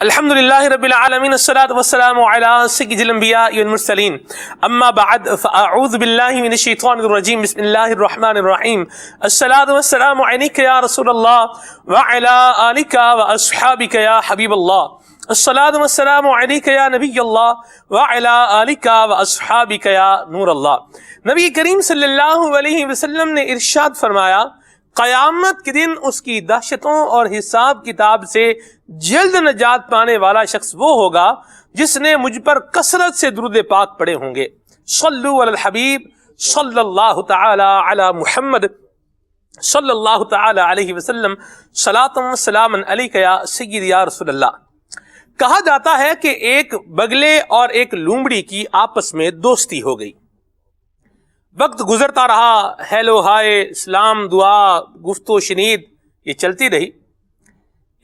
الحمدللہ رب العالمین الصلاۃ والسلام علی سید الانبیاء والمرسلین اما بعد فاعوذ باللہ من الشیطان الرجیم بسم اللہ الرحمن الرحیم الصلاۃ والسلام علیک یا رسول اللہ وعلی آلک واصحابک یا حبیب اللہ الصلاۃ والسلام علیک یا نبی اللہ وعلی آلک واصحابک یا نور اللہ۔ نبی کریم صلی اللہ علیہ وسلم نے ارشاد فرمایا، قیامت کے دن اس کی دہشتوں اور حساب کتاب سے جلد نجات پانے والا شخص وہ ہوگا جس نے مجھ پر کثرت سے درود پاک پڑھے ہوں گے۔ صلو علی الحبیب صلی اللہ تعالی علی محمد صلی اللہ تعالی علیہ وسلم صلاۃ و سلام علیک یا سید یا رسول اللہ۔ کہا جاتا ہے کہ ایک بگلے اور ایک لومڑی کی آپس میں دوستی ہو گئی۔ وقت گزرتا رہا، ہیلو ہائے، سلام، دعا، گفت و شنید یہ چلتی رہی۔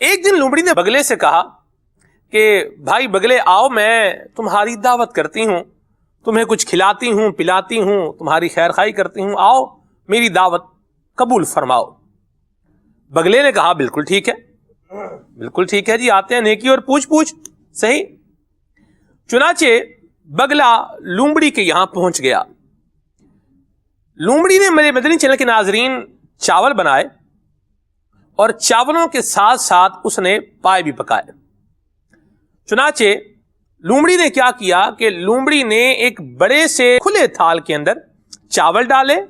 ایک دن لومڑی نے بگلے سے کہا کہ بھائی بگلے آؤ، میں تمہاری دعوت کرتی ہوں، تمہیں کچھ کھلاتی ہوں پلاتی ہوں، تمہاری خیر خواہی کرتی ہوں، آؤ میری دعوت قبول فرماؤ۔ بگلے نے کہا بالکل ٹھیک ہے، بالکل ٹھیک ہے جی، آتے ہیں، نیکی اور پوچھ پوچھ صحیح۔ چنانچہ بگلا لومڑی کے یہاں پہنچ گیا۔ لومڑی نے میرے مدنی چینل کے ناظرین چاول بنائے اور چاولوں کے ساتھ ساتھ اس نے پائے بھی پکائے۔ چنانچہ لومڑی نے کیا کیا کہ لومڑی نے ایک بڑے سے کھلے تھال کے اندر چاول ڈالے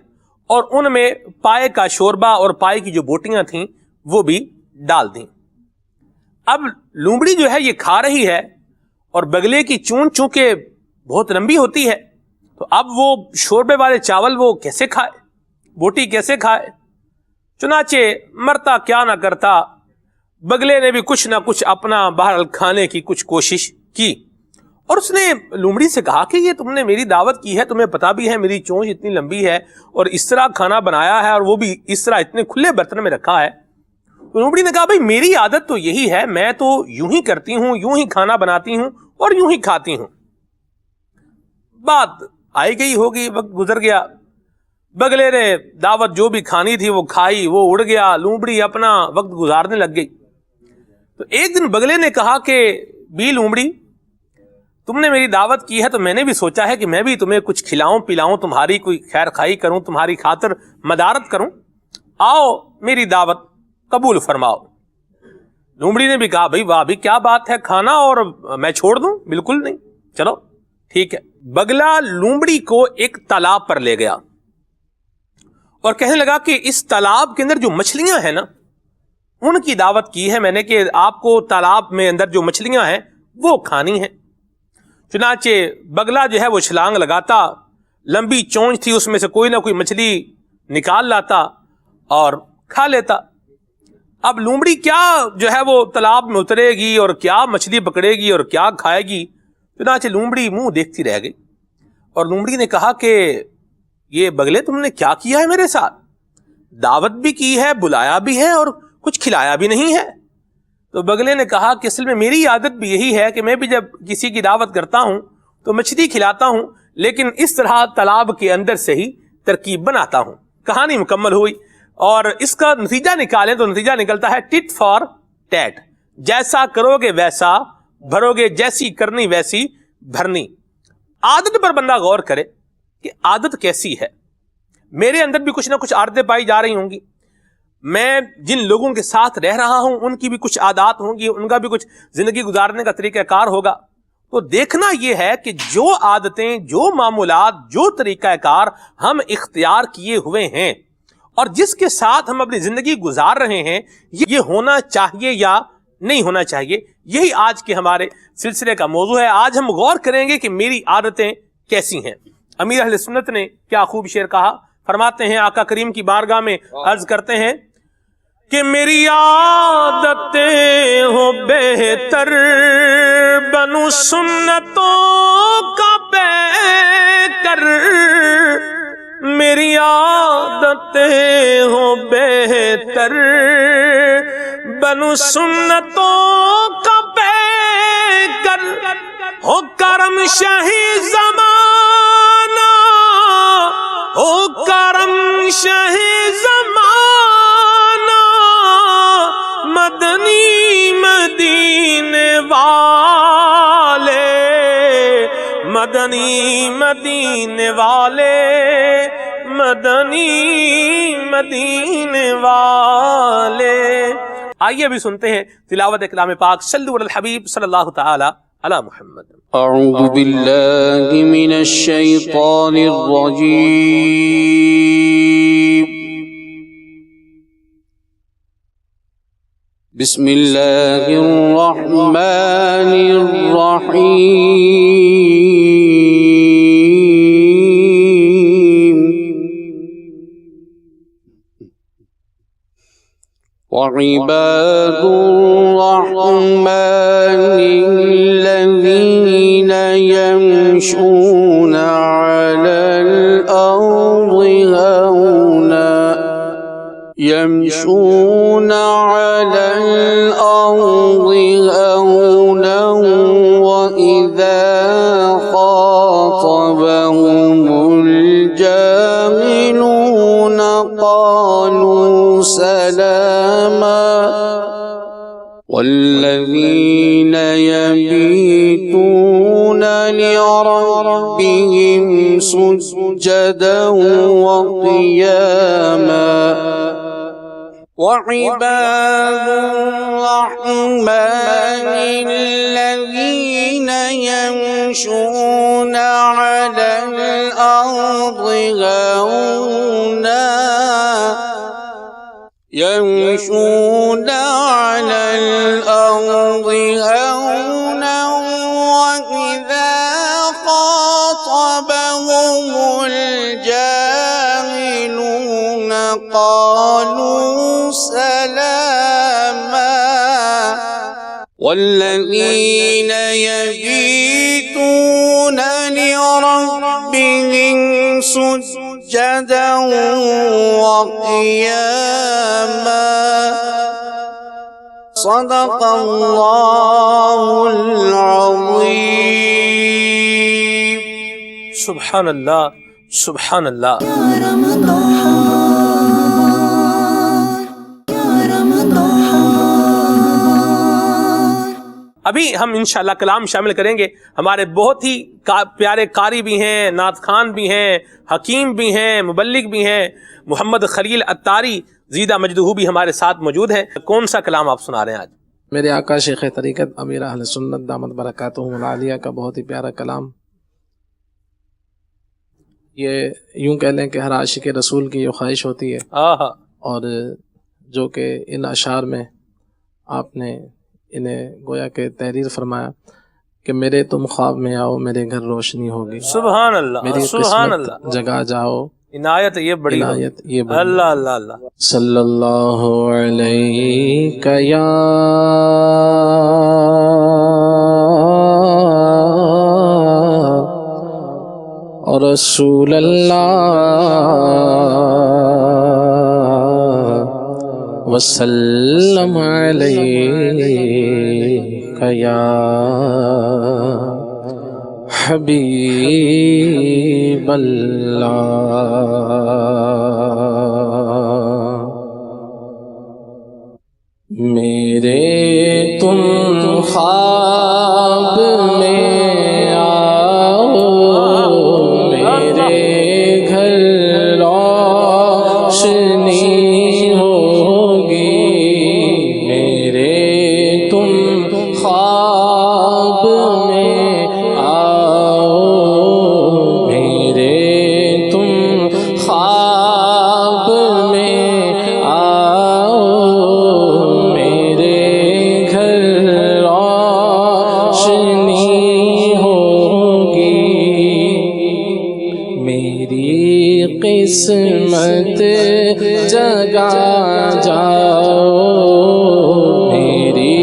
اور ان میں پائے کا شوربہ اور پائے کی جو بوٹیاں تھیں وہ بھی ڈال دیں۔ اب لومڑی جو ہے یہ کھا رہی ہے اور بگلے کی چونچ چونکہ بہت لمبی ہوتی ہے، تو اب وہ شوربے والے چاول وہ کیسے کھائے، بوٹی کیسے کھائے؟ چنانچہ مرتا کیا نہ کرتا، بگلے نے بھی کچھ نہ کچھ اپنا بہرحال کھانے کی کچھ کوشش کی، اور اس نے لومڑی سے کہا کہ یہ تم نے میری دعوت کی ہے، تمہیں پتا بھی ہے میری چونچ اتنی لمبی ہے اور اس طرح کھانا بنایا ہے اور وہ بھی اس طرح اتنے کھلے برتن میں رکھا ہے۔ لومڑی نے کہا بھائی میری عادت تو یہی ہے، میں تو یوں ہی کرتی ہوں، یوں ہی کھانا بناتی ہوں اور یوں ہی کھاتی ہوں۔ بات آئی گئی ہوگی، وقت گزر گیا، بگلے نے دعوت جو بھی کھانی تھی وہ کھائی، وہ اڑ گیا، لومڑی اپنا وقت گزارنے لگ گئی۔ تو ایک دن بگلے نے کہا کہ بی لومڑی، تم نے میری دعوت کی ہے تو میں نے بھی سوچا ہے کہ میں بھی تمہیں کچھ کھلاؤں پلاؤں، تمہاری کوئی خیر خواہی کروں، تمہاری خاطر مدارت کروں، آؤ میری دعوت قبول فرماؤ۔ لومڑی نے بھی کہا بھائی واہ بھی کیا بات ہے، کھانا اور میں چھوڑ دوں؟ بالکل نہیں، چلو ٹھیک ہے۔ بگلا لومڑی کو ایک تالاب پر لے گیا اور کہنے لگا کہ اس تالاب کے اندر جو مچھلیاں ہیں نا ان کی دعوت کی ہے میں نے کہ آپ کو تالاب میں اندر جو مچھلیاں ہیں وہ کھانی ہیں۔ چنانچہ بگلا جو ہے وہ چھلانگ لگاتا، لمبی چونچ تھی اس میں سے کوئی نہ کوئی مچھلی نکال لاتا اور کھا لیتا۔ اب لومڑی کیا جو ہے وہ تالاب میں اترے گی اور کیا مچھلی پکڑے گی اور کیا کھائے گی؟ چنانچہ لومڑی منہ دیکھتی رہ گئی اور لومڑی نے کہا کہ یہ بگلے تم نے کیا کیا ہے میرے ساتھ؟ دعوت بھی کی ہے، بلایا بھی ہے اور کچھ کھلایا بھی نہیں ہے۔ تو بگلے نے کہا کہ اصل میں میری عادت بھی یہی ہے کہ میں بھی جب کسی کی دعوت کرتا ہوں تو مچھلی کھلاتا ہوں، لیکن اس طرح تالاب کے اندر سے ہی ترکیب بناتا ہوں۔ کہانی مکمل ہوئی اور اس کا نتیجہ نکالیں تو نتیجہ نکلتا ہے ٹٹ فار ٹیٹ، جیسا کرو گے ویسا بھرو گے، جیسی کرنی ویسی بھرنی۔ عادت پر بندہ غور کرے کہ عادت کیسی ہے۔ میرے اندر بھی کچھ نہ کچھ عادتیں پائی جا رہی ہوں گی، میں جن لوگوں کے ساتھ رہ رہا ہوں ان کی بھی کچھ عادات ہوں گی، ان کا بھی کچھ زندگی گزارنے کا طریقہ کار ہوگا۔ تو دیکھنا یہ ہے کہ جو عادتیں، جو معمولات، جو طریقہ کار ہم اختیار کیے ہوئے ہیں اور جس کے ساتھ ہم اپنی زندگی گزار رہے ہیں یہ ہونا چاہیے یا نہیں ہونا چاہیے، یہی آج کے ہمارے سلسلے کا موضوع ہے۔ آج ہم غور کریں گے کہ میری عادتیں کیسی ہیں۔ امیر اہل سنت نے کیا خوب شعر کہا، فرماتے ہیں آقا کریم کی بارگاہ میں عرض کرتے ہیں کہ میری عادتیں ہو بہتر بنو سنتوں کا پیکر، میری عادتیں ہو بہتر بنو سنتوں کا پیکر، ہو کرم شاہی زمانہ، ہو کرم شاہی زمانہ، مدنی مدینے والا مدنی مدینے والے، مدنی مدینے والے۔ آئیے ابھی سنتے ہیں تلاوت کلام پاک، صلو علی الحبیب صلی اللہ تعالی علی محمد۔ اعوذ باللہ من الشیطان الرجیم، بسم اللہ الرحمن الرحیم، وعباد الرحمن الذين يمشون على الأرض هونا، يمشون على الأرض هونا، وإذا خاطبهم الجاهلون قالوا سلاما، والذين يبيتون لربهم سجدا وقياما، وعباد الرحمن الذين يمشون على الأرض هونا، يمشون على الأرض هونا، وإذا خاطبهم الجاهلون قالوا سلاما، والذين يبيتون لربهم سجدا وقياما، صدق اللہ العظیم۔ سبحان اللہ، سبحان اللہ۔ ابھی ہم انشاءاللہ کلام شامل کریں گے، ہمارے بہت ہی پیارے قاری بھی ہیں، نعت خوان بھی ہیں، حکیم بھی ہیں، مبلغ بھی ہیں، محمد خلیل عطاری زیدہ مجدہ بھی ہمارے ساتھ موجود ہیں۔ کون سا کلام آپ سنا رہے ہیں آج؟ میرے آقا شیخ طریقت امیر اہل سنت دامت برکاتہم العالیہ کا بہت ہی پیارا کلام۔ یہ یوں کہہ لیں کہ ہر عاشق رسول کی یہ خواہش ہوتی ہے، اور جو کہ ان اشعار میں آپ نے انہیں گویا کہ تحریر فرمایا کہ میرے تم خواب میں آؤ میرے گھر روشنی ہوگی، سبحان اللہ، میری سبحان قسمت اللہ، جگا جاؤ، عنایت یہ بڑی، عنایت یہ بڑی۔ اللہ اللہ اللہ۔ صلی اللہ علیہ یا رسول اللہ، وسلم علیک یا حبیب اللہ، میرے تم خواب میں آؤ میرے گھر روشنی ہوگی، میرے تم خواب میں آؤ میرے تم خواب میں آؤ میرے گھر روشنی ہوگی، میری قسمت جگا جاؤ، میری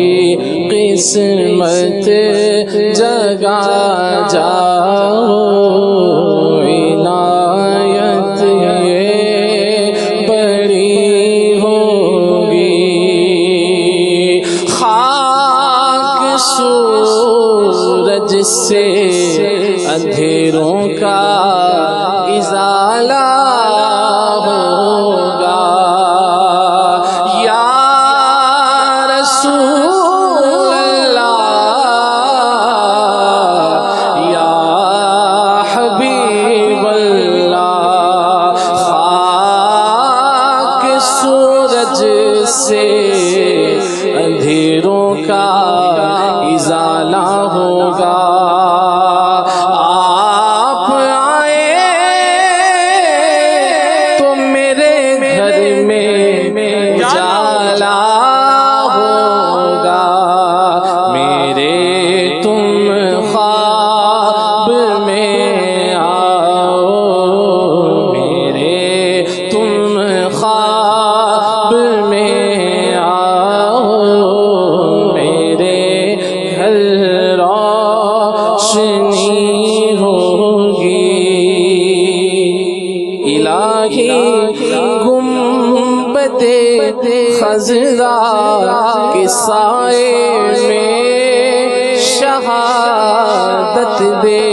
قسمت جگا جاؤ، عنایت یہ بڑی ہوگی، خاک سورج سے اندھیروں کا ازالہ ہو سے اندھیروں کا ازالہ ہوگا. آپ آئے تو میرے گھر میں اجالا ہوگا. میرے تم خواب میں آؤ، میرے تم خواب میں آؤ، میرے گھر روشنی ہوگی. الہی گنبد خضرا کے سائے میں شہادت دے.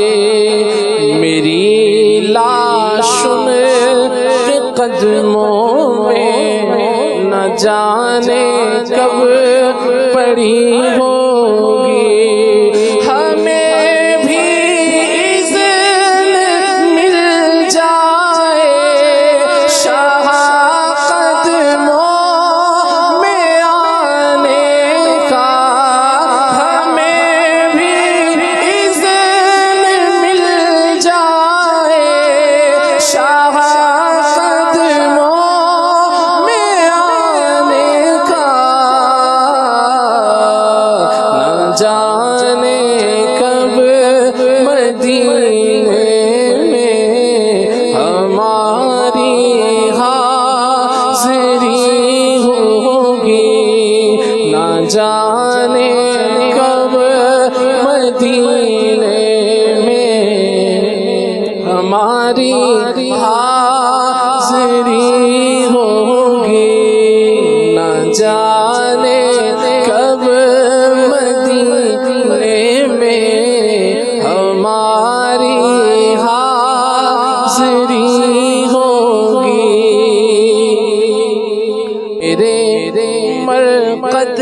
میری لاش ان کے قدموں میں نہ جانے کب پڑی ہوگی. ہمیں بھی اذن مل جائے شاہ قدموں میں آنے کا. ہمیں بھی اذن مل جائے شاہ قدموں میں آنے کا. نہ جانے کب مدینے میں ہماری حاضری ہوگی. نہ جانے کب مدینے میں ہماری حاضری ہوگی. نہ جانے کب مدینے میں ہماری حاضری ہوگی. میرے مرقد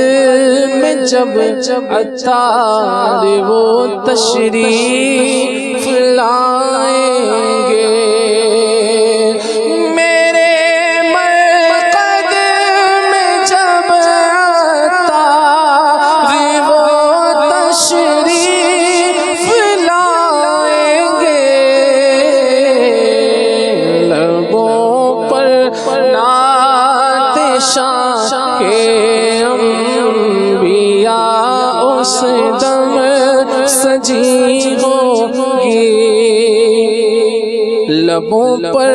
میں جب عطار وہ تشریف لائیں گے. میرے مرقد میں جب عطار وہ تشریف لائیں گے. لبوں پر نعت شاہ کے انبیاء اس دم سجی ہوگی. لبوں پر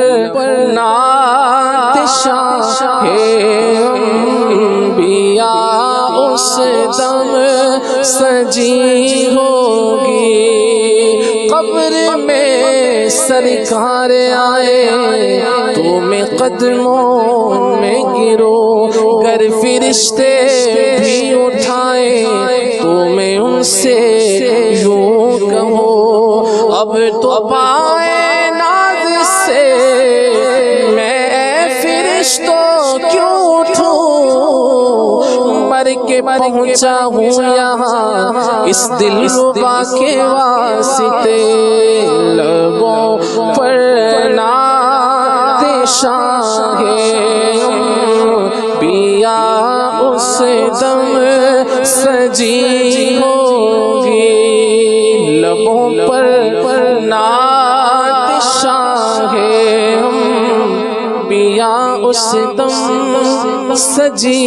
نعت شاہ کے انبیاء اس دم سجی ہوگی. قبر میں سرکار آئے تو میں قدموں میں گرو. گر فرشتے بھی اٹھائے تو میں ان سے یوں کہوں اب تو پائے ناز سے میں فرشتوں کیوں اٹھوں. مر کے پہنچا ہوں یہاں اس دل ربا کے واسطے. لبوں پر نعت شاہ انبیاء اس دم سجی ہوگی. لبوں پر نعت شاہ انبیاء اس دم سجی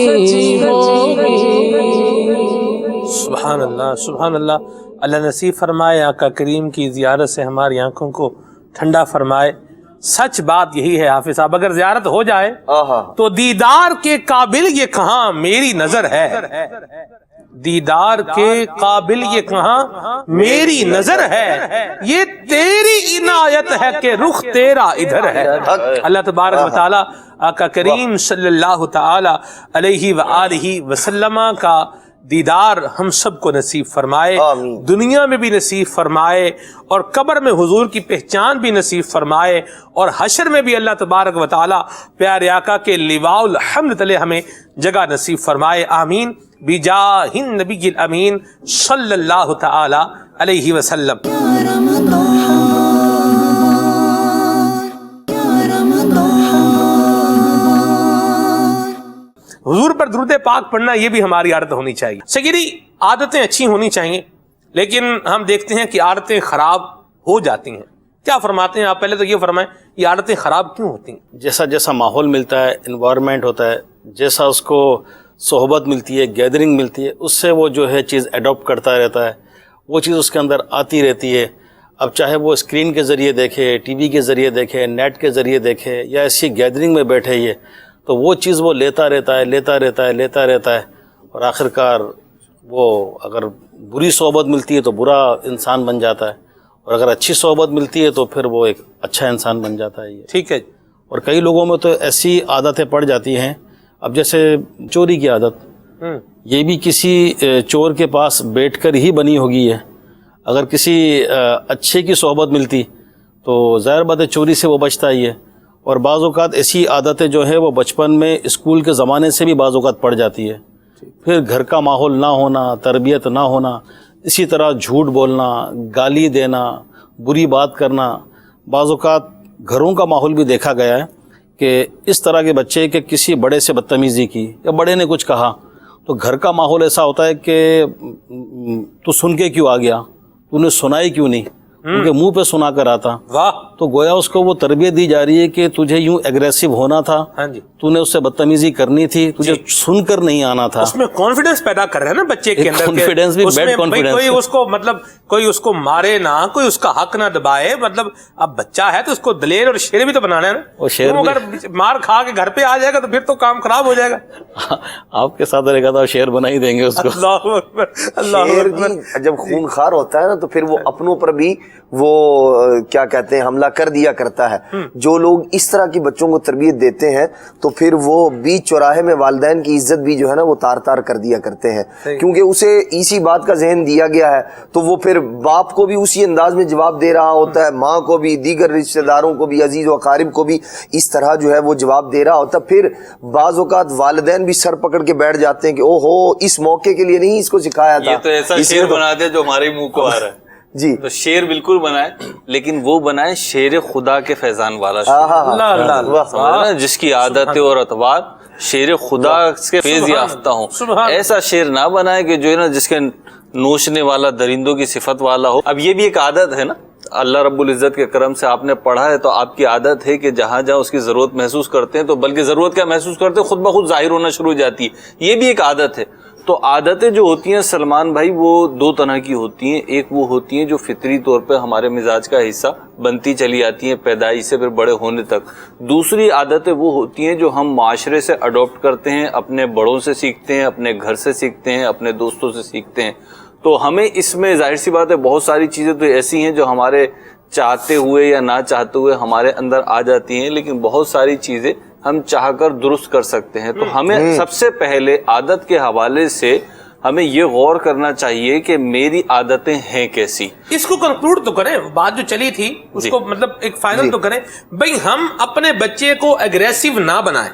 ہوگی. سبحان اللہ سبحان اللہ. اللہ نصیب فرمائے آقا کریم کی زیارت سے ہماری آنکھوں کو ٹھنڈا فرمائے. سچ بات یہی ہے حافظ صاحب، اگر زیارت ہو جائے تو دیدار کے قابل یہ کہاں میری نظر ہے. دیدار کے قابل یہ کہاں میری نظر ہے. یہ تیری عنایت ہے کہ رخ تیرا ادھر ہے. اللہ تبارک و تعالی آقا کریم صلی اللہ تعالی علیہ وآلہ وسلم کا دیدار ہم سب کو نصیب فرمائے، دنیا میں بھی نصیب فرمائے اور قبر میں حضور کی پہچان بھی نصیب فرمائے اور حشر میں بھی اللہ تبارک و تعالی پیارے آقا کے لواء الحمد تلے ہمیں جگہ نصیب فرمائے. آمین بجاہ النبی الامین صلی اللہ تعالی علیہ وسلم. حضور پر درود پاک پڑھنا یہ بھی ہماری عادت ہونی چاہیے. سگیری عادتیں اچھی ہونی چاہیے لیکن ہم دیکھتے ہیں کہ عادتیں خراب ہو جاتی ہیں. کیا فرماتے ہیں آپ؟ پہلے تو یہ فرمائیں یہ عادتیں خراب کیوں ہوتی ہیں؟ جیسا جیسا ماحول ملتا ہے، انوائرمنٹ ہوتا ہے، جیسا اس کو صحبت ملتی ہے، گیدرنگ ملتی ہے، اس سے وہ جو ہے چیز اڈاپٹ کرتا رہتا ہے، وہ چیز اس کے اندر آتی رہتی ہے. اب چاہے وہ اسکرین کے ذریعے دیکھے، ٹی وی کے ذریعے دیکھے، نیٹ کے ذریعے دیکھے یا ایسی گیدرنگ میں بیٹھے یہ، تو وہ چیز وہ لیتا رہتا ہے اور آخرکار وہ اگر بری صحبت ملتی ہے تو برا انسان بن جاتا ہے، اور اگر اچھی صحبت ملتی ہے تو پھر وہ ایک اچھا انسان بن جاتا ہے. ٹھیک ہے. اور کئی لوگوں میں تو ایسی عادتیں پڑ جاتی ہیں، اب جیسے چوری کی عادت، یہ بھی کسی چور کے پاس بیٹھ کر ہی بنی ہوگی ہے. اگر کسی اچھے کی صحبت ملتی تو ظاہر بات ہے چوری سے وہ بچتا ہی ہے. اور بعض اوقات ایسی عادتیں جو ہے وہ بچپن میں اسکول کے زمانے سے بھی بعض اوقات پڑ جاتی ہے. پھر گھر کا ماحول نہ ہونا، تربیت نہ ہونا، اسی طرح جھوٹ بولنا، گالی دینا، بری بات کرنا. بعض اوقات گھروں کا ماحول بھی دیکھا گیا ہے کہ اس طرح کے بچے کہ کسی بڑے سے بدتمیزی کی یا بڑے نے کچھ کہا تو گھر کا ماحول ایسا ہوتا ہے کہ تو سن کے کیوں آ گیا، تو نے سنائی کیوں نہیں، ان کے منہ پہ سنا کر آتا. واہ. تو گویا اس کو وہ تربیت دی جا رہی ہے کہ تجھے یوں ایگریسو ہونا تھا، ہاں جی، تو نے اس سے بدتمیزی کرنی تھی، تجھے سن کر نہیں آنا تھا. اس میں کانفیڈنس پیدا کر رہے ہیں نا بچے کے اندر. کانفیڈنس بھی بیڈ کانفیڈنس. کوئی اس کو مطلب کوئی اس کو مارے نہ، کوئی اس کا حق نہ دبائے. مطلب اب بچہ ہے تو اس کو دلیر اور شیر بھی تو بنانا ہے نا. وہ شیر اگر مار کھا کے گھر پہ آ جائے گا تو پھر تو کام خراب ہو جائے گا. آپ کے ساتھ رہے گا تو شیر بنا ہی دیں گے اس کو. اللہ اکبر، اللہ شیر اکبر. جب خون خار ہوتا ہے نا تو پھر وہ اپنوں پر بھی وہ کیا کہتے ہیں حملہ کر دیا کرتا ہے. جو لوگ اس طرح کی بچوں کو تربیت دیتے ہیں تو پھر وہ بیچ چوراہے میں والدین کی عزت بھی جو ہے نا وہ تار تار کر دیا کرتے ہیں، کیونکہ اسے اسی بات کا ذہن دیا گیا ہے. تو وہ پھر باپ کو بھی اسی انداز میں جواب دے رہا ہوتا ہے، ماں کو بھی، دیگر رشتہ داروں کو بھی، عزیز و اقارب کو بھی اس طرح جو ہے وہ جواب دے رہا ہوتا ہے. پھر بعض اوقات والدین بھی سر پکڑ کے بیٹھ جاتے ہیں کہ او ہو اس موقع کے لیے نہیں اس کو سکھایا تھا. یہ تو ایسا شیر بنا دے جو ہمارے منہ کو آ رہا ہے. جی تو شیر بالکل بنائے لیکن وہ بنائے شیر خدا کے فیضان والا شیر، جس کی عادت اور اطوار شیر خدا کے فیض یافتہ ہوں. ایسا شیر نہ بنائے کہ جو ہے نا جس کے نوچنے والا درندوں کی صفت والا ہو. اب یہ بھی ایک عادت ہے نا، اللہ رب العزت کے کرم سے آپ نے پڑھا ہے تو آپ کی عادت ہے کہ جہاں جہاں اس کی ضرورت محسوس کرتے ہیں تو بلکہ ضرورت کیا محسوس کرتے ہیں خود بخود ظاہر ہونا شروع ہو جاتی ہے. یہ بھی ایک عادت ہے. تو عادتیں جو ہوتی ہیں سلمان بھائی وہ دو طرح کی ہوتی ہیں. ایک وہ ہوتی ہیں جو فطری طور پہ ہمارے مزاج کا حصہ بنتی چلی آتی ہیں پیدائش سے پھر بڑے ہونے تک. دوسری عادتیں وہ ہوتی ہیں جو ہم معاشرے سے اڈاپٹ کرتے ہیں، اپنے بڑوں سے سیکھتے ہیں، اپنے گھر سے سیکھتے ہیں، اپنے دوستوں سے سیکھتے ہیں. تو ہمیں اس میں ظاہر سی بات ہے بہت ساری چیزیں تو ایسی ہیں جو ہمارے چاہتے ہوئے یا نہ چاہتے ہوئے ہمارے اندر آ جاتی ہیں، لیکن بہت ساری چیزیں ہم چاہ کر درست کر سکتے ہیں. تو ہمیں سب سے پہلے عادت کے حوالے سے ہمیں یہ غور کرنا چاہیے کہ میری عادتیں ہیں کیسی. اس کو کنکلوڈ تو کریں، بات جو چلی تھی اس کو مطلب ایک فائنل تو کریں. بھئی ہم اپنے بچے کو اگریسو نہ بنائیں.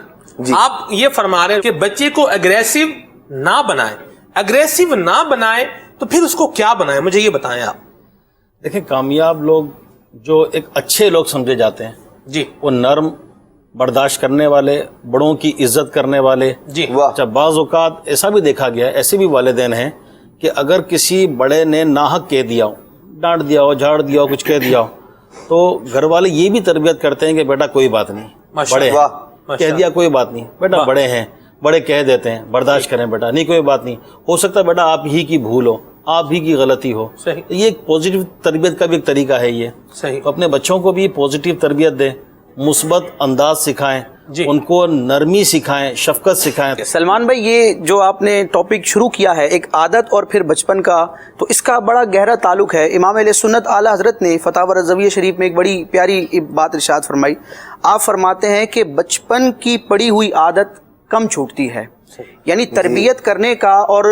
آپ یہ فرما رہے ہیں کہ بچے کو اگریسو نہ بنائیں. اگریسو نہ بنائیں تو پھر اس کو کیا بنائیں؟ مجھے یہ بتائیں آپ. دیکھیں کامیاب لوگ جو ایک اچھے لوگ سمجھے جاتے ہیں جی وہ نرم، برداشت کرنے والے، بڑوں کی عزت کرنے والے. جی اچھا بعض اوقات ایسا بھی دیکھا گیا ہے، ایسے بھی والدین ہیں کہ اگر کسی بڑے نے ناحق کہہ دیا ہو، ڈانٹ دیا ہو، جھاڑ دیا ہو، کچھ کہہ دیا ہو تو گھر والے یہ بھی تربیت کرتے ہیں کہ بیٹا کوئی بات نہیں، بڑے ہیں، کہہ دیا کوئی بات نہیں بیٹا، بڑے ہیں، بڑے کہہ دیتے ہیں، برداشت کریں بیٹا، نہیں کوئی بات نہیں، ہو سکتا ہے بیٹا آپ ہی کی بھول ہو، آپ ہی کی غلطی ہو. یہ ایک پازیٹیو تربیت کا بھی ایک طریقہ ہے. یہ تو اپنے بچوں کو بھی پازیٹیو تربیت دیں، مثبت انداز سکھائیں، ان کو نرمی سکھائیں، شفقت سکھائیں. سلمان بھائی یہ جو آپ نے ٹاپک شروع کیا ہے ایک عادت اور پھر بچپن کا، تو اس کا بڑا گہرا تعلق ہے. امام اہل سنت اعلیٰ حضرت نے فتاوی رضویہ شریف میں ایک بڑی پیاری بات ارشاد فرمائی. آپ فرماتے ہیں کہ بچپن کی پڑی ہوئی عادت کم چھوٹتی ہے، یعنی تربیت کرنے کا اور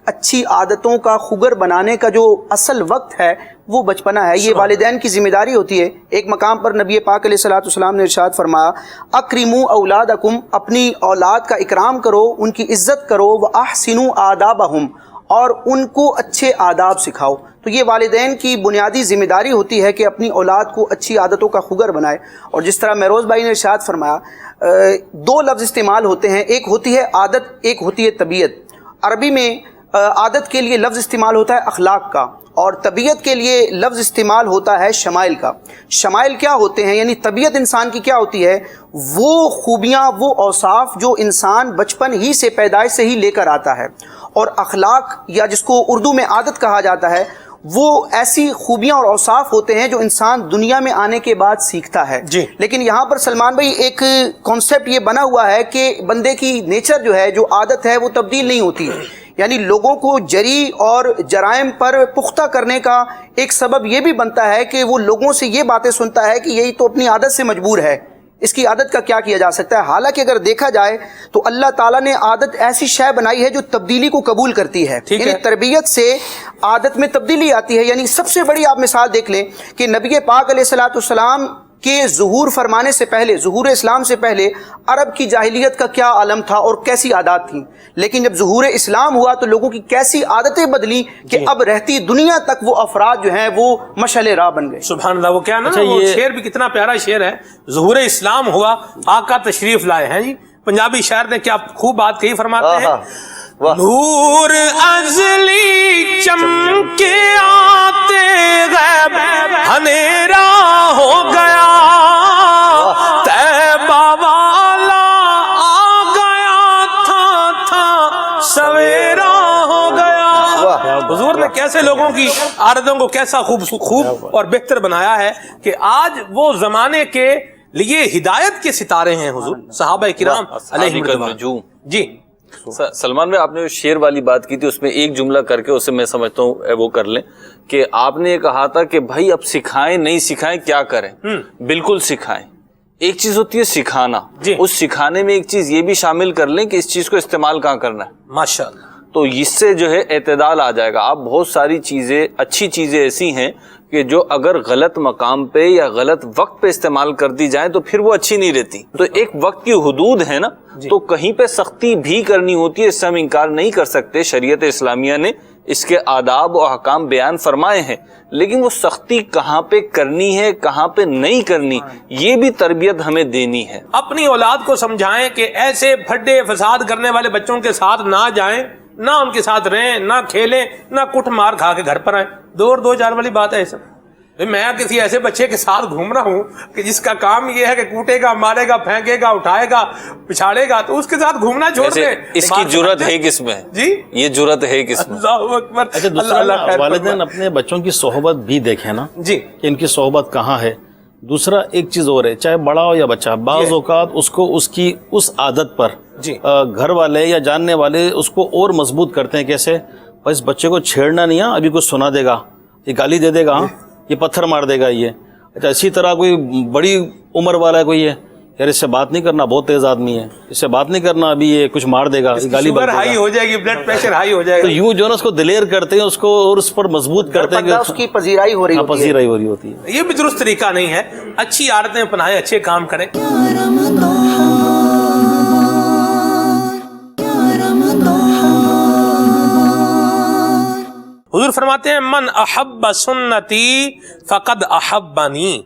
اچھی عادتوں کا خگر بنانے کا جو اصل وقت ہے وہ بچپنا ہے. یہ والدین کی ذمہ داری ہوتی ہے. ایک مقام پر نبی پاک علیہ الصلوۃ والسلام نے ارشاد فرمایا اکرموا اولادکم، اپنی اولاد کا اکرام کرو، ان کی عزت کرو، واحسنوا آدابہم، اور ان کو اچھے آداب سکھاؤ. تو یہ والدین کی بنیادی ذمہ داری ہوتی ہے کہ اپنی اولاد کو اچھی عادتوں کا خوگر بنائے. اور جس طرح مہروز بھائی نے ارشاد فرمایا، دو لفظ استعمال ہوتے ہیں، ایک ہوتی ہے عادت، ایک ہوتی ہے طبیعت. عربی میں عادت کے لیے لفظ استعمال ہوتا ہے اخلاق کا، اور طبیعت کے لیے لفظ استعمال ہوتا ہے شمائل کا. شمائل کیا ہوتے ہیں؟ یعنی طبیعت انسان کی کیا ہوتی ہے؟ وہ خوبیاں، وہ اوصاف جو انسان بچپن ہی سے، پیدائش سے ہی لے کر آتا ہے. اور اخلاق، یا جس کو اردو میں عادت کہا جاتا ہے، وہ ایسی خوبیاں اور اوصاف ہوتے ہیں جو انسان دنیا میں آنے کے بعد سیکھتا ہے. جی. لیکن یہاں پر سلمان بھائی ایک کانسیپٹ یہ بنا ہوا ہے کہ بندے کی نیچر جو ہے، جو عادت ہے، وہ تبدیل نہیں ہوتی. یعنی لوگوں کو جری اور جرائم پر پختہ کرنے کا ایک سبب یہ بھی بنتا ہے کہ وہ لوگوں سے یہ باتیں سنتا ہے کہ یہی تو اپنی عادت سے مجبور ہے، اس کی عادت کا کیا کیا جا سکتا ہے. حالانکہ اگر دیکھا جائے تو اللہ تعالیٰ نے عادت ایسی شے بنائی ہے جو تبدیلی کو قبول کرتی ہے. یعنی تربیت سے عادت میں تبدیلی آتی ہے. یعنی سب سے بڑی آپ مثال دیکھ لیں کہ نبی پاک علیہ الصلوۃ والسلام کے ظہور فرمانے سے پہلے، ظہور اسلام سے پہلے، عرب کی جاہلیت کا کیا عالم تھا اور کیسی عادات تھیں. لیکن جب ظہور اسلام ہوا تو لوگوں کی کیسی عادتیں بدلی کہ اب رہتی دنیا تک وہ افراد جو ہیں وہ مشعل راہ بن گئے. سبحان اللہ. وہ کیا نا، وہ شعر بھی کتنا پیارا شعر ہے، ظہور اسلام ہوا آقا تشریف لائے ہیں. جی پنجابی شاعر نے کیا خوب بات کہی، فرماتے ہیں نور ازلی چمکے آتے غیب اندھیرا ہو گیا، طیبہ والا آ گیا تھا سویرا ہو گیا. حضور نے کیسے لوگوں کی عادتوں کو کیسا خوب اور بہتر بنایا ہے کہ آج وہ زمانے کے لیے ہدایت کے ستارے ہیں حضور صحابہ کرام علیہ الرضوان. جی سلمان بھائی، آپ نے جو شعر والی بات کی تھی اس میں ایک جملہ کر کے اسے میں سمجھتا ہوں وہ کر لیں کہ آپ نے یہ کہا تھا کہ بھائی اب سکھائیں نہیں سکھائیں کیا کریں. بالکل سکھائیں. ایک چیز ہوتی ہے سکھانا، اس سکھانے میں ایک چیز یہ بھی شامل کر لیں کہ اس چیز کو استعمال کہاں کرنا ہے. ماشاءاللہ. تو اس سے جو ہے اعتدال آ جائے گا. آپ بہت ساری چیزیں، اچھی چیزیں ایسی ہیں کہ جو اگر غلط مقام پہ یا غلط وقت پہ استعمال کر دی جائیں تو پھر وہ اچھی نہیں رہتی. تو ایک وقت کی حدود ہے نا، تو کہیں پہ سختی بھی کرنی ہوتی ہے، اس سے ہم انکار نہیں کر سکتے. شریعت اسلامیہ نے اس کے آداب و احکام بیان فرمائے ہیں، لیکن وہ سختی کہاں پہ کرنی ہے، کہاں پہ نہیں کرنی، یہ بھی تربیت ہمیں دینی ہے. اپنی اولاد کو سمجھائیں کہ ایسے پھڈے فساد کرنے والے بچوں کے ساتھ نہ جائیں، نہ ان کے ساتھ رہیں، نہ کھیلیں، نہ کٹ مار کھا کے گھر پر آئیں. دو چار والی بات ہے سب. میں کسی ایسے بچے کے ساتھ گھوم رہا ہوں کہ جس کا کام یہ ہے کہ کوٹے گا، مارے گا، پھینکے گا، اٹھائے گا، پچھاڑے گا، تو اس کے ساتھ گھومنا چھوڑ دیں. اس کی جرت ہے کس میں؟ جی یہ جرت ہے کس میں؟ اللہ اکبر. اچھا دوسرا، والدین اپنے بچوں کی صحبت بھی دیکھیں نا جی کہ ان کی صحبت کہاں ہے. دوسرا ایک چیز اور ہے، چاہے بڑا ہو یا بچہ، بعض اوقات اس کو اس کی اس عادت پر گھر والے یا جاننے والے اس کو اور مضبوط کرتے ہیں. کیسے؟ اس بچے کو چھیڑنا نہیں ہے، ابھی کچھ سنا دے گا، یہ گالی دے دے گا، یہ پتھر مار دے گا یہ. اچھا اسی طرح کوئی بڑی عمر والا ہے کوئی ہے، یار اس سے بات نہیں کرنا، بہت تیز آدمی ہے، اس سے بات نہیں کرنا، ابھی یہ کچھ مار دے گا، گالی شوگر ہائی ہو جائے گی، بلڈ پریشر ہائی ہو جائے گا. تو یوں جو نا اس کو دلیر کرتے ہیں، اس کو اور اس پر مضبوط کرتے ہیں کہ اس کی پذیرائی ہو رہی ہوتی ہے. یہ بھی درست طریقہ نہیں ہے. اچھی عادتیں اپنائیں، اچھے کام کریں. حضور فرماتے ہیں من احب سنتی فقد احبنی،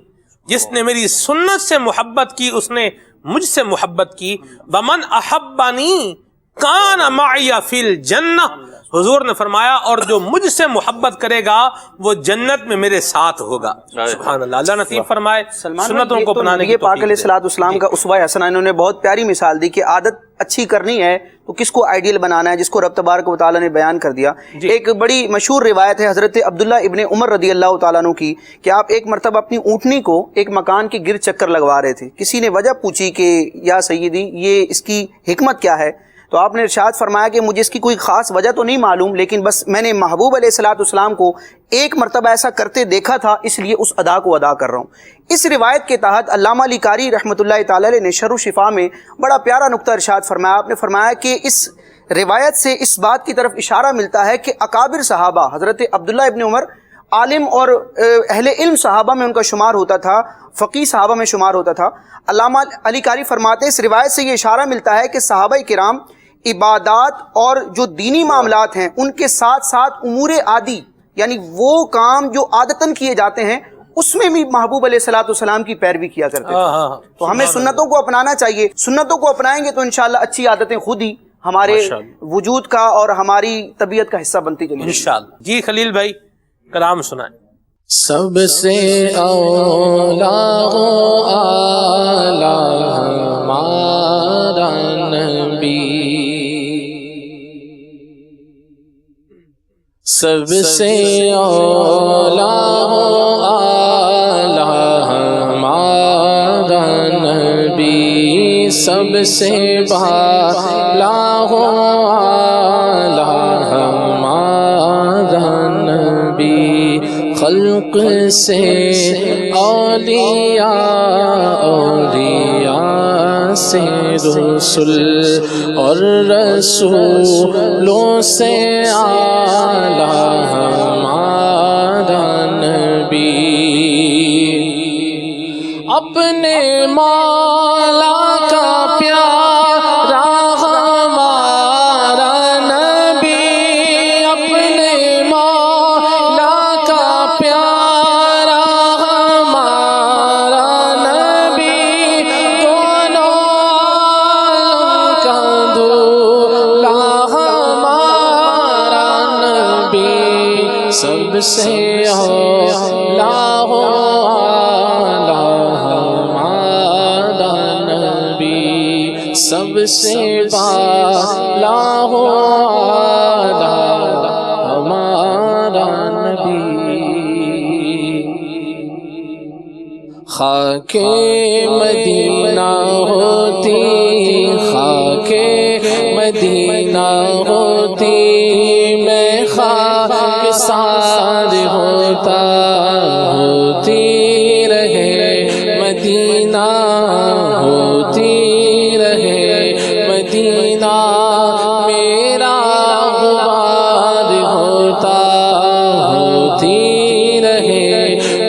جس نے میری سنت سے محبت کی اس نے مجھ سے محبت کی. ومن احبنی کان معی فی الجنہ، حضور نے فرمایا اور جو مجھ سے محبت کرے گا وہ جنت میں میرے ساتھ ہوگا. سبحان اللہ. اللہ نصیب فرمائے سنتوں کو اپنانے کی توفیق. پاک علیہ الصلوۃ والسلام کا اسوہ حسنہ، انہوں نے بہت پیاری مثال دی کہ عادت اچھی کرنی ہے تو کس کو آئیڈیل بنانا ہے، جس کو رب تبارک و تعالیٰ نے بیان کر دیا. ایک بڑی مشہور روایت ہے حضرت عبداللہ ابن عمر رضی اللہ تعالیٰ عنہ کی کہ آپ ایک مرتبہ اپنی اونٹنی کو ایک مکان کے گرد چکر لگوا رہے تھے. کسی نے وجہ پوچھی کہ یا سیدی یہ اس کی حکمت کیا ہے، تو آپ نے ارشاد فرمایا کہ مجھے اس کی کوئی خاص وجہ تو نہیں معلوم، لیکن بس میں نے محبوب علیہ الصلوۃ والسلام کو ایک مرتبہ ایسا کرتے دیکھا تھا، اس لیے اس ادا کو ادا کر رہا ہوں. اس روایت کے تحت علامہ علی قاری رحمۃ اللہ تعالی علیہ نے شرح الشفا میں بڑا پیارا نقطہ ارشاد فرمایا. آپ نے فرمایا کہ اس روایت سے اس بات کی طرف اشارہ ملتا ہے کہ اکابر صحابہ، حضرت عبداللہ ابن عمر عالم اور اہل علم صحابہ میں ان کا شمار ہوتا تھا، فقیہ صحابہ میں شمار ہوتا تھا. علامہ علی قاری فرماتے ہیں اس روایت سے یہ اشارہ ملتا ہے کہ صحابہ کرام عبادات اور جو دینی معاملات ہیں ان کے ساتھ ساتھ امور عادی یعنی وہ کام جو عادتاً کیے جاتے ہیں اس میں بھی محبوب علیہ الصلوۃ والسلام کی پیروی کیا کرتے تھے. تو ہمیں سنتوں کو اپنانا چاہیے. سنتوں کو اپنائیں گے تو انشاءاللہ اچھی عادتیں خود ہی ہمارے وجود کا اور ہماری طبیعت کا حصہ بنتی چلی انشاءاللہ. جی خلیل بھائی کلام سنائیں. سب سے اولا و اعلی ہمارا نبی، سب سے اولا و اعلی ہمارا نبی، سب سے بالا و اعلی ہمارا نبی، خلق سے اولیاء، اولیاء سے رسل، اور رسولوں سے اعلیٰ ہمارا نبی، اپنے مولا کا پیارا ہمارا نبی، اپنے مولا کا پیارا ہمارا نبی، دونوں عالم کا دولا ہمارا نبی، سب سے اولیٰ و اعلیٰ ہمارا نبی، سب سے بالا و اعلیٰ ہمارا نبی، خاک مدینہ ہوتی، خاک مدینہ ہوتی، میں خاک سار ہوتا، ہوتی رہے مدینہ، ہوتی رہے مدینہ، میرا غبار ہوتا، ہوتی رہے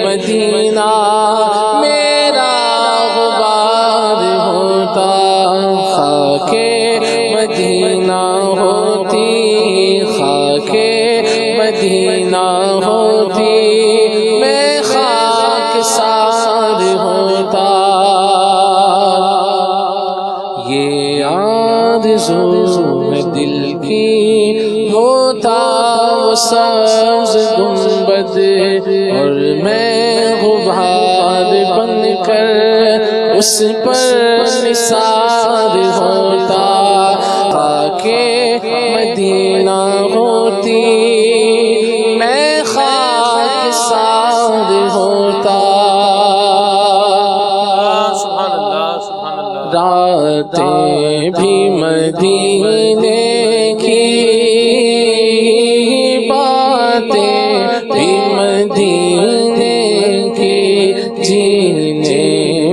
مدینہ، میرا غبار ہوتا، خاک مدینہ ہوتی، خاک مدینہ ہوتی، میں خاک سار ہوتا، یہ آرزو ہے دل کی ہوتا وہ سبز گنبد، اور میں غبار بن کر اس پر نثار ہوتا، خاک مدینہ ہوتی، میں خاک سار ہوتا، سبحان اللہ سبحان اللہ. راتیں بھی مدینے کی، باتیں بھی مدینے کی، جینے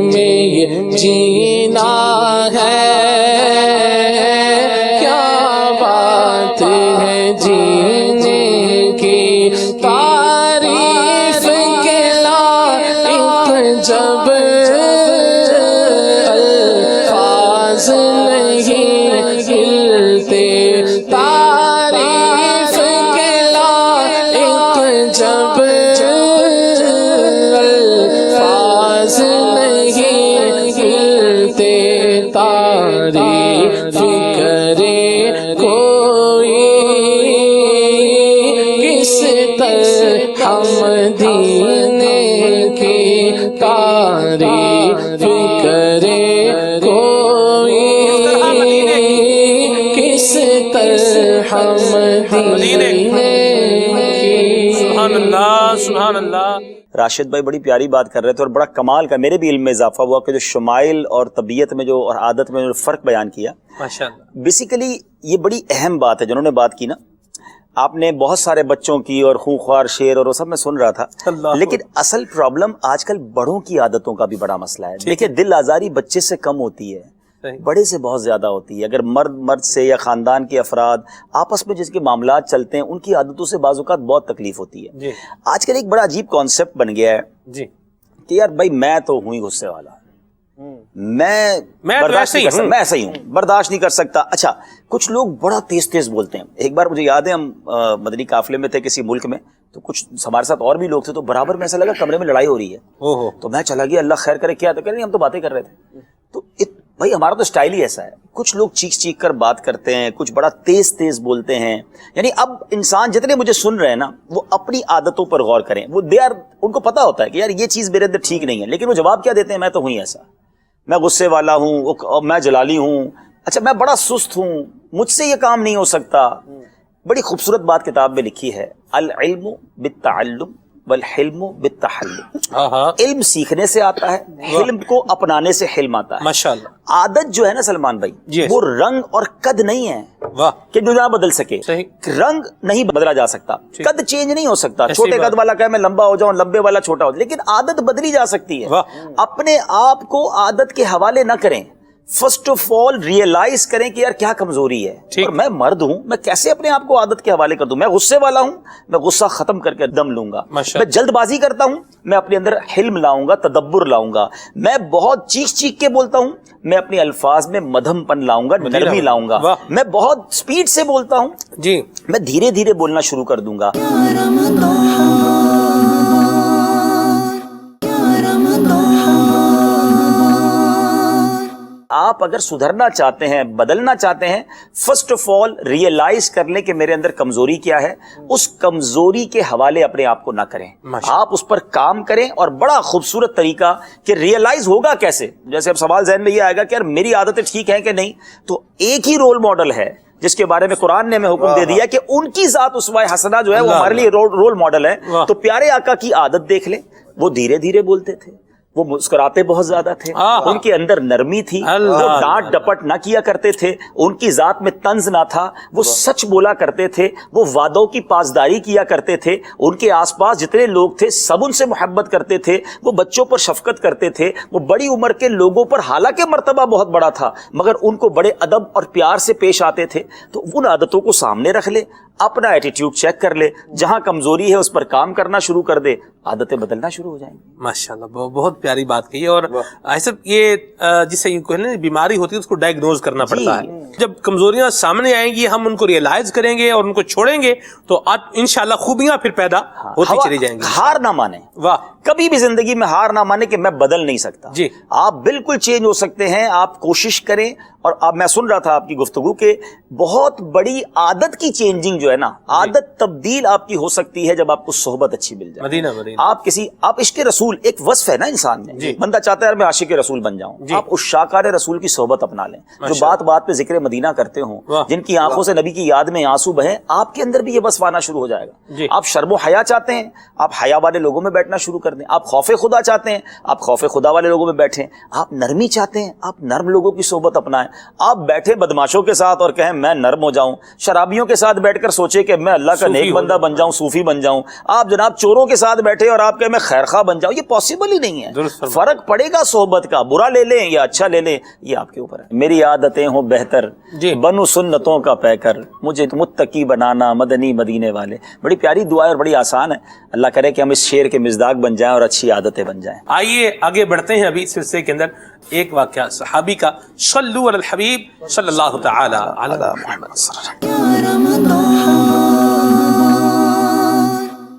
میں یہ جینا ہے، کیا بات ہے جینے کی، تعریف کے لائق جب الفاظ نہیں ہلتے، تعریف کے لائق جب الفاظ نہیں ہلتے، تعریف کرے کوئی کس طرح مدینے کی، تعریف کرے کوئی کس طرح مدینے کی. سبحان اللہ سبحان اللہ. راشد بھائی بڑی پیاری بات کر رہے تھے، اور بڑا کمال کا میرے بھی علم میں اضافہ ہوا کہ جو شمائل اور طبیعت میں جو اور عادت میں جو فرق بیان کیا، ماشاءاللہ. بیسیکلی یہ بڑی اہم بات ہے جنہوں نے بات کی نا. آپ نے بہت سارے بچوں کی اور خونخوار شعر اور وہ سب میں سن رہا تھا، لیکن اصل پرابلم آج کل بڑوں کی عادتوں کا بھی بڑا مسئلہ ہے. دیکھیں دل آزاری بچے سے کم ہوتی ہے، بڑے سے بہت زیادہ ہوتی ہے. اگر مرد سے یا خاندان کے افراد آپس میں جس کے معاملات چلتے ہیں ان کی عادتوں سے بعض اوقات بہت تکلیف ہوتی ہے. آج کل ایک بڑا عجیب کانسیپٹ بن گیا ہے کہ یار بھائی میں تو ہوں ہی غصے والا، میں ایسا ہی ہوں، برداشت نہیں کر سکتا. اچھا کچھ لوگ بڑا تیز تیز بولتے ہیں. ایک بار مجھے یاد ہے ہم مدنی قافلے میں تھے کسی ملک میں، تو کچھ ہمارے ساتھ اور بھی لوگ تھے، تو برابر میں ایسا لگا کمرے میں لڑائی ہو رہی ہے. تو میں چلا گیا، اللہ خیر کرے کیا، تو کہہ رہے ہم تو باتیں کر رہے تھے. تو بھائی ہمارا تو سٹائل ہی ایسا ہے، کچھ لوگ چیخ کر بات کرتے ہیں، کچھ بڑا تیز تیز بولتے ہیں. یعنی اب انسان جتنے مجھے سن رہے ہیں نا، وہ اپنی عادتوں پر غور کریں. وہ ان کو پتا ہوتا ہے کہ یار یہ چیز میرے اندر ٹھیک نہیں ہے، لیکن وہ جواب کیا دیتے ہیں، میں تو ہوں ایسا، میں غصے والا ہوں، میں جلالی ہوں، اچھا میں بڑا سست ہوں، مجھ سے یہ کام نہیں ہو سکتا. بڑی خوبصورت بات کتاب میں لکھی ہے، العلم بالتعلم والحلم بالتحلم. علم سیکھنے سے آتا ہے، حلم کو اپنانے سے حلم آتا ہے. ماشاءاللہ. عادت جو ہے نا سلمان بھائی، وہ رنگ اور قد نہیں ہے کہ جو نہ بدل سکے. رنگ نہیں بدلا جا سکتا، قد چینج نہیں ہو سکتا. چھوٹے قد والا کہ میں لمبا ہو جاؤں، لمبے والا چھوٹا ہو جاؤں، لیکن عادت بدلی جا سکتی ہے. اپنے آپ کو عادت کے حوالے نہ کریں. فرسٹ آف آل ریئلائز کریں کہ یار کیا کمزوری ہے، اور میں مرد ہوں، میں کیسے اپنے آپ کو عادت کے حوالے کر دوں. میں غصے والا ہوں، میں غصہ ختم کر کے دم لوں گا. میں جلد بازی کرتا ہوں، میں اپنے اندر حلم لاؤں گا، تدبر لاؤں گا. میں بہت چیخ کے بولتا ہوں، میں اپنے الفاظ میں مدھم پن لاؤں گا، نرمی لاؤں گا. میں بہت سپیڈ سے بولتا ہوں، جی میں دھیرے دھیرے بولنا شروع کر دوں گا. آپ اگر سدھرنا چاہتے ہیں، بدلنا چاہتے ہیں، فرسٹ آف آل ریئلائز کر لیں کہ میرے اندر کمزوری کیا ہے. اس کمزوری کے حوالے اپنے آپ کو نہ کریں، آپ اس پر کام کریں. اور بڑا خوبصورت طریقہ کہ ریئلائز ہوگا کیسے، جیسے اب سوال ذہن میں یہ آئے گا کہ یار میری عادتیں ٹھیک ہیں کہ نہیں. تو ایک ہی رول ماڈل ہے جس کے بارے میں قرآن نے ہمیں حکم دے دیا کہ ان کی ذات اسوہ حسنہ جو ہے وہ ہمارے لیے رول ماڈل ہے. تو پیارے آقا کی عادت دیکھ لیں، وہ دھیرے دھیرے بولتے تھے، وہ مسکراتے بہت زیادہ تھے، ان کے اندر نرمی تھی، وہ ڈانٹ ڈپٹ نہ کیا کرتے تھے، ان کی ذات میں طنز نہ تھا، وہ سچ بولا کرتے تھے، وہ وعدوں کی پاسداری کیا کرتے تھے. ان کے آس پاس جتنے لوگ تھے سب ان سے محبت کرتے تھے، وہ بچوں پر شفقت کرتے تھے، وہ بڑی عمر کے لوگوں پر حالانکہ مرتبہ بہت بڑا تھا مگر ان کو بڑے ادب اور پیار سے پیش آتے تھے. تو ان عادتوں کو سامنے رکھ لے، اپنا ایٹیٹیوڈ چیک کر لے، جہاں کمزوری ہے اس پر کام کرنا شروع کر دے، عادتیں بدلنا شروع ہو جائیں گی. ماشاءاللہ، بہت پیاری بات کہی. اور ایسا یہ جسے بیماری ہوتی ہے اس کو ڈائگنوز کرنا پڑتا ہے. جب کمزوریاں سامنے آئیں گی، ہم ان کو ریئلائز کریں گے اور ان کو چھوڑیں گے تو انشاءاللہ خوبیاں پھر پیدا ہوتی چلی جائیں گی. ہار نہ مانیں، کبھی بھی زندگی میں ہار نہ مانیں کہ میں بدل نہیں سکتا. جی آپ بالکل چینج ہو سکتے ہیں، آپ کوشش کریں. اور اب میں سن رہا تھا آپ کی گفتگو کہ بہت بڑی عادت کی چینجنگ جو ہے نا، عادت تبدیل آپ کی ہو سکتی ہے جب آپ کو صحبت اچھی مل جائے. مدینہ آپ عشق رسول ایک وصف ہے نا انسان میں، بندہ چاہتا ہے میں عاشق رسول بن جاؤں. آپ اس شاکار رسول کی صحبت اپنا لیں، جو بات بات پہ ذکر مدینہ کرتے ہوں، جن کی آنکھوں سے نبی کی یاد میں آنسو بہیں. آپ کے اندر بھی یہ وصف آنا شروع ہو جائے گا. آپ شرم و حیا چاہتے ہیں، آپ حیا والے لوگوں میں بیٹھنا شروع کر دیں. آپ خوف خدا چاہتے ہیں، آپ خوف خدا والے لوگوں میں بیٹھیں. آپ نرمی چاہتے ہیں، آپ نرم لوگوں کی صحبت اپنائیں. آپ بیٹھے بدماشوں کے ساتھ اور کہیں میں نرم ہو جاؤں، شرابیوں کے ساتھ بیٹھ کر سوچے کہ میں اللہ کا نیک بندہ بن جاؤں، صوفی بن جاؤں. آپ جناب چوروں کے ساتھ بیٹھے اور آپ کہیں میں خیر خواہ بن جاؤں، یہ پاسبل ہی نہیں ہے. فرق پڑے گا صحبت کا، برا لے لیں یا اچھا لے لیں یہ آپ کے اوپر ہے. میری عادتیں ہوں بہتر، بنو سنتوں کا پیکر، مجھے متقی بنانا مدنی مدینے والے. بڑی پیاری دعا ہے اور بڑی آسان ہے. اللہ کرے کہ ہم اس شعر کے مصداق بن جائیں اور اچھی عادتیں بن جائیں. آئیے آگے بڑھتے ہیں. ابھی سلسلے کے اندر ایک واقعہ صحابی کا، صلو علی الحبیب صلی اللہ تعالی علی محمد.